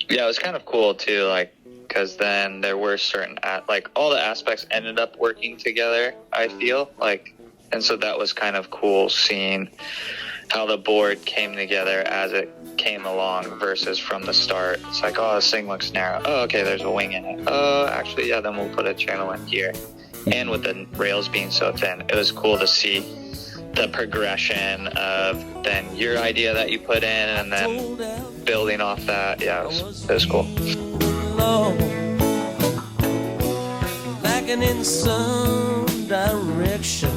Yeah, it was kind of cool too, like, because then there were certain, like, all the aspects ended up working together, I feel, like, and so that was kind of cool seeing how the board came together as it came along versus from the start. It's like, oh, this thing looks narrow. Oh, okay, there's a wing in it. Oh, actually, yeah, then we'll put a channel in here. And with the rails being so thin, it was cool to see the progression of then your idea that you put in and then building off that. Yeah, it was cool. Lacking in some direction.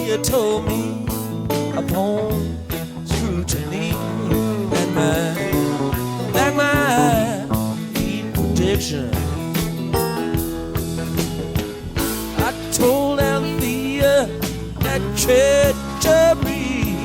You told me upon scrutiny that my deep prediction. I told Althea that treachery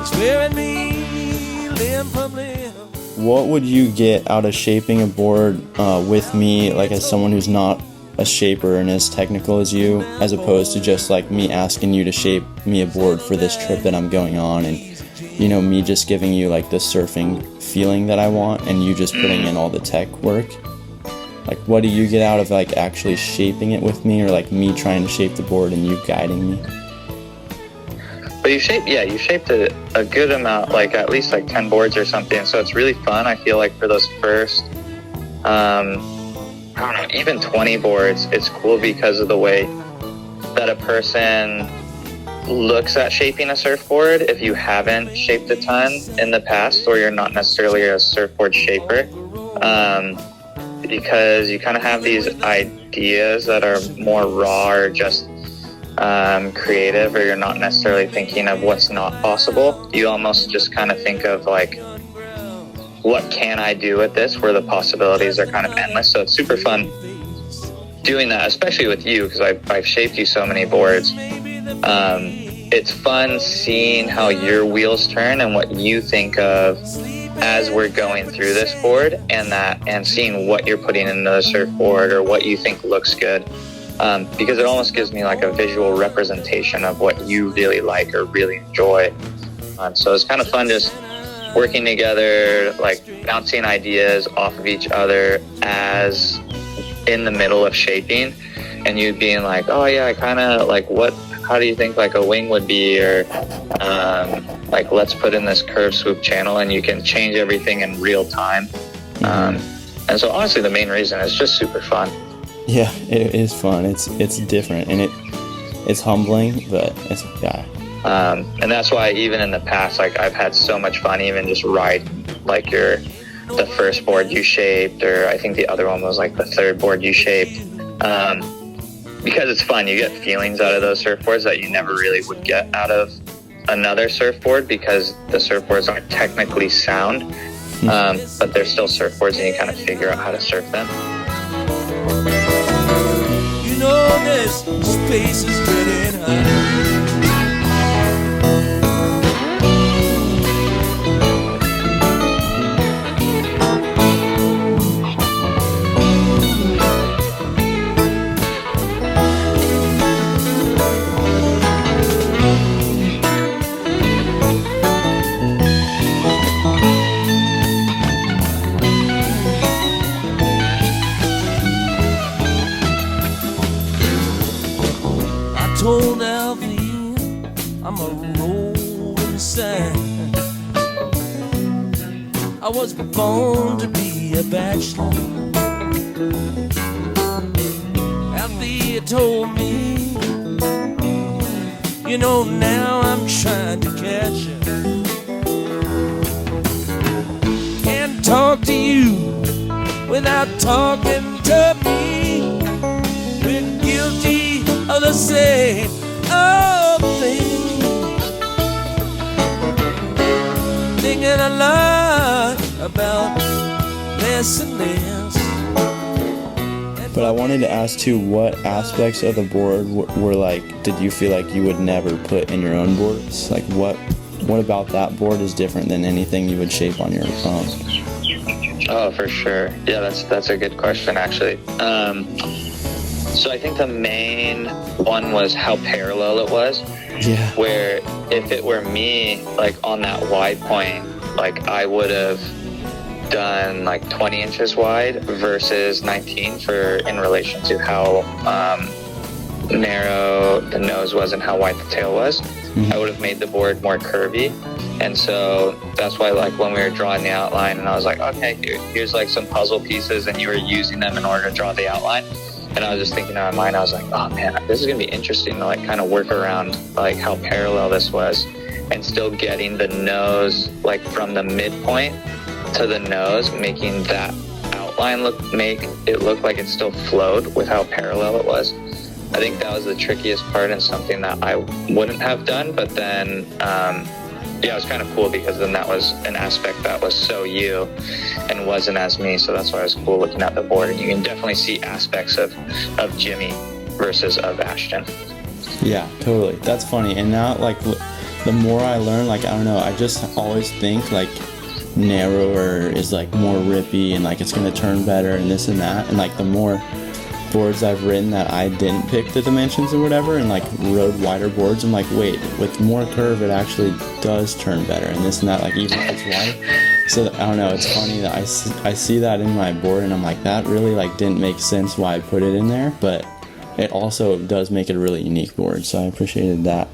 is wearing me limb from limb. What would you get out of shaping a board with me, like as someone who's not a shaper and as technical as you, as opposed to just like me asking you to shape me a board for this trip that I'm going on, and you know, me just giving you like the surfing feeling that I want and you just putting in all the tech work? Like, what do you get out of like actually shaping it with me, or like me trying to shape the board and you guiding me? But you shaped a good amount, like at least like 10 boards or something, so it's really fun. I feel like for those first I don't know, even 20 boards, it's cool because of the way that a person looks at shaping a surfboard if you haven't shaped a ton in the past, or you're not necessarily a surfboard shaper, because you kind of have these ideas that are more raw or just creative, or you're not necessarily thinking of what's not possible. You almost just kind of think of like, what can I do with this, where the possibilities are kind of endless. So it's super fun doing that, especially with you, because I've shaped you so many boards. It's fun seeing how your wheels turn and what you think of as we're going through this board, and seeing what you're putting into the surfboard or what you think looks good, because it almost gives me like a visual representation of what you really like or really enjoy. So it's kind of fun just working together, like bouncing ideas off of each other as in the middle of shaping, and you being like, oh yeah, I kind of like, how do you think like a wing would be, or like let's put in this curve swoop channel, and you can change everything in real time. And so honestly, the main reason is just super fun. Yeah, it is fun. It's different, and it's humbling, but it's, yeah. And that's why even in the past, like I've had so much fun even just riding like the first board you shaped, or I think the other one was like the third board you shaped, because it's fun. You get feelings out of those surfboards that you never really would get out of another surfboard, because the surfboards aren't technically sound, but they're still surfboards, and you kind of figure out how to surf them. You know this space is getting hot. Told Alvin I'm a rolling sand. I was born to be a bachelor. Althea told me, you know, now I'm trying to catch you. Can't talk to you without talking to me. We're guilty of the same old thing, thinking a lot about this and this. But I wanted to ask too, what aspects of the board were like, did you feel like you would never put in your own boards? Like what about that board is different than anything you would shape on your own? Oh, for sure. Yeah, that's a good question, actually. So I think the main one was how parallel it was. Yeah. Where if it were me, like on that wide point, like I would have done like 20 inches wide versus 19 in relation to how narrow the nose was and how wide the tail was. I would have made the board more curvy. And so that's why, like, when we were drawing the outline and I was like, okay, here's like some puzzle pieces, and you were using them in order to draw the outline. And I was just thinking in my mind, I was like, oh man, this is gonna be interesting to like kind of work around like how parallel this was and still getting the nose like from the midpoint to the nose, making that outline make it look like it still flowed with how parallel it was. I think that was the trickiest part and something that I wouldn't have done, but then yeah, it was kind of cool because then that was an aspect that was so you and wasn't as me, so that's why it was cool looking at the board, and you can definitely see aspects of Jimmy versus of Ashton. Yeah, totally. That's funny. And now, like, the more I learn, like, I don't know, I just always think like narrower is like more rippy and like it's gonna turn better and this and that, and like the more boards I've ridden that I didn't pick the dimensions or whatever and like rode wider boards, I'm like, wait, with more curve it actually does turn better and this and that, like even if it's wide. So I don't know, it's funny that I see that in my board and I'm like, that really like didn't make sense why I put it in there, but it also does make it a really unique board, so I appreciated that.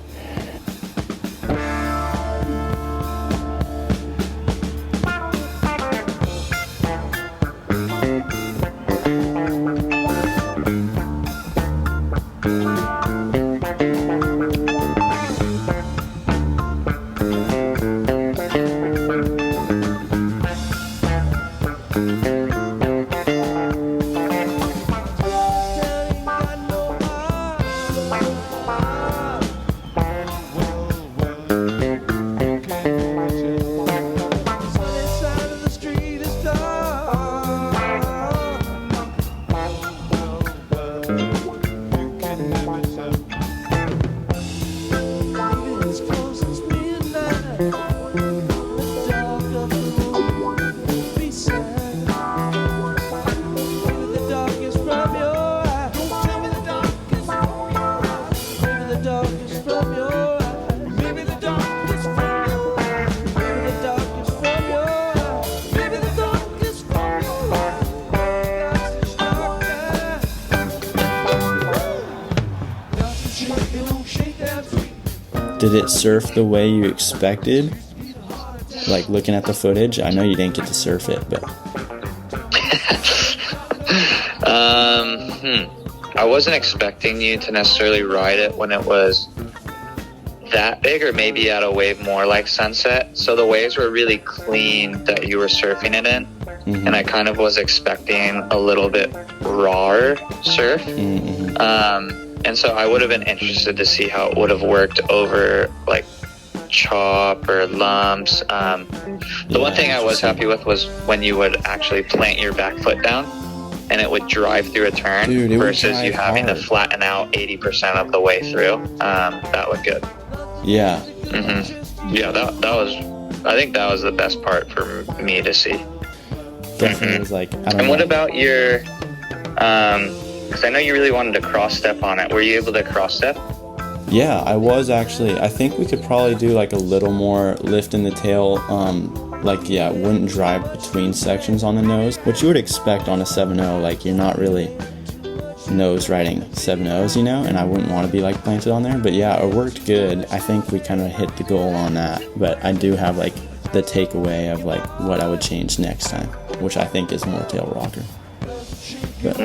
Did it surf the way you expected? Like looking at the footage, I know you didn't get to surf it, but I wasn't expecting you to necessarily ride it when it was that big, or maybe at a wave more like Sunset. So the waves were really clean that you were surfing it in, and I kind of was expecting a little bit rawer surf. And so I would have been interested to see how it would have worked over like chop or lumps. The one thing I was happy with was when you would actually plant your back foot down and it would drive through a turn. Dude, versus you having to flatten out 80% of the way through. That looked good. Yeah. Yeah, that was, I think that was the best part for me to see. Definitely was like, I don't know. And what about your, because I know you really wanted to cross step on it. Were you able to cross step? Yeah, I was actually. I think we could probably do like a little more lift in the tail. Like, yeah, it wouldn't drive between sections on the nose, which you would expect on a 7.0. Like, you're not really nose riding 7.0s, you know, and I wouldn't want to be like planted on there. But yeah, it worked good. I think we kind of hit the goal on that. But I do have like the takeaway of like what I would change next time, which I think is more tail rocker. But,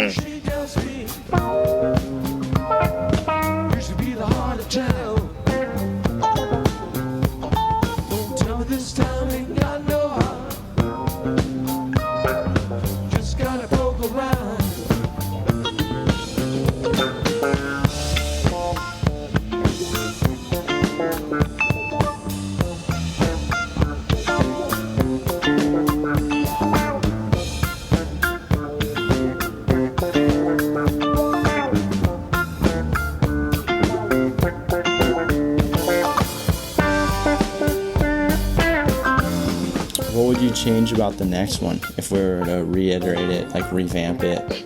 what would you change about the next one if we were to reiterate it, like revamp it?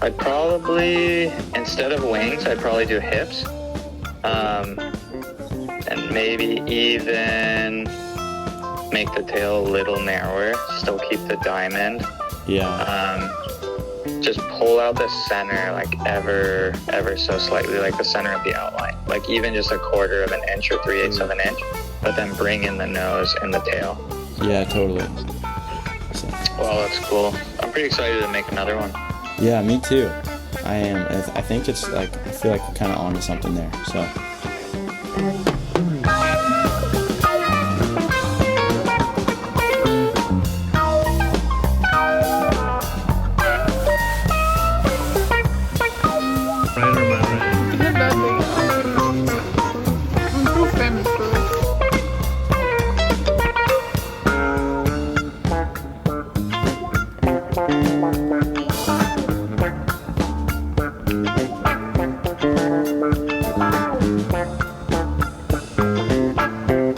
I'd probably, instead of wings, I'd probably do hips. And maybe even make the tail a little narrower, still keep the diamond. Yeah. Just pull out the center like ever so slightly, like the center of the outline, like even just 1/4 of an inch or 3/8 of an inch, but then bring in the nose and the tail. Yeah, totally. So. Well, that's cool. I'm pretty excited to make another one. Yeah, me too. I am. I think it's like, I feel like we're kind of onto something there. So.